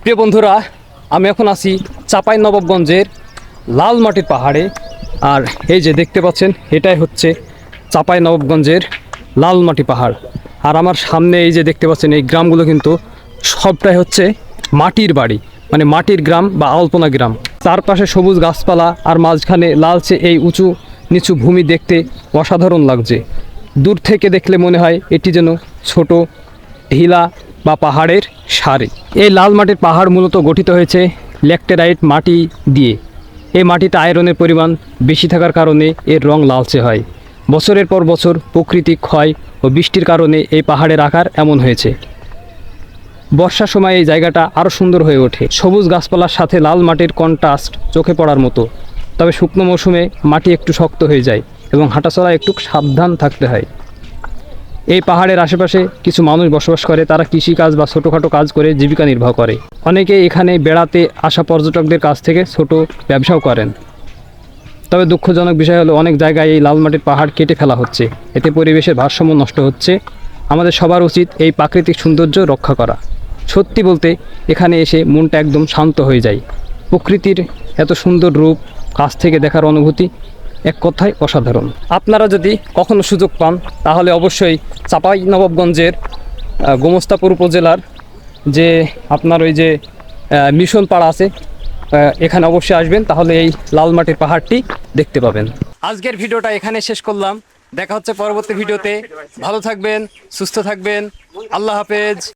প্রিয় বন্ধুরা, আমি এখন আছি চাঁপাইনবাবগঞ্জের লাল মাটির পাহাড়ে। আর এই যে দেখতে পাচ্ছেন, এটাই হচ্ছে চাঁপাইনবাবগঞ্জের লাল মাটি পাহাড়। আর আমার সামনে এই যে দেখতে পাচ্ছেন, এই গ্রামগুলো কিন্তু সবটাই হচ্ছে মাটির বাড়ি, মানে মাটির গ্রাম বা আলপনা গ্রাম। চারপাশে সবুজ গাছপালা আর মাঝখানে লালচে এই উঁচু নিচু ভূমি দেখতে অসাধারণ লাগছে। দূর থেকে দেখলে মনে হয় এটি যেন ছোট ঢিলা বা পাহাড়ের সারি। এই লাল মাটির পাহাড় মূলত গঠিত হয়েছে ল্যাটেরাইট মাটি দিয়ে। এই মাটিতে আয়রনের পরিমাণ বেশি থাকার কারণে এর রং লালচে হয়। বছরের পর বছর প্রাকৃতিক ক্ষয় ও বৃষ্টির কারণে এই পাহাড়ের আকার এমন হয়েছে। বর্ষার সময় এই জায়গাটা আরও সুন্দর হয়ে ওঠে। সবুজ গাছপালার সাথে লাল মাটির কন্ট্রাস্ট চোখে পড়ার মতো। তবে শুকনো মৌসুমে মাটি একটু শক্ত হয়ে যায় এবং হাঁটাচলা একটু সাবধান থাকতে হয়। এই পাহাড়ের আশেপাশে কিছু মানুষ বসবাস করে, তারা কৃষিকাজ বা ছোটোখাটো কাজ করে জীবিকা নির্বাহ করে। অনেকে এখানে বেড়াতে আসা পর্যটকদের কাছ থেকে ছোট ব্যবসাও করেন। তবে দুঃখজনক বিষয় হলো, অনেক জায়গায় এই লাল মাটির পাহাড় কেটে ফেলা হচ্ছে। এতে পরিবেশের ভারসাম্য নষ্ট হচ্ছে। আমাদের সবার উচিত এই প্রাকৃতিক সৌন্দর্য রক্ষা করা। সত্যি বলতে এখানে এসে মনটা একদম শান্ত হয়ে যায়। প্রকৃতির এত সুন্দর রূপ কাছ থেকে দেখার অনুভূতি এক কথায় অসাধারণ। আপনারা যদি কখনো সুযোগ পান তাহলে অবশ্যই চাঁপাইনবাবগঞ্জের গোমস্তাপুর উপজেলার যে আপনার ওই যে মিশন পাড়া আছে, এখানে অবশ্যই আসবেন, তাহলে এই লাল মাটির পাহাড়টি দেখতে পাবেন। আজকের ভিডিওটা এখানে শেষ করলাম। দেখা হচ্ছে পরবর্তী ভিডিওতে। ভালো থাকবেন, সুস্থ থাকবেন। আল্লাহ হাফেজ।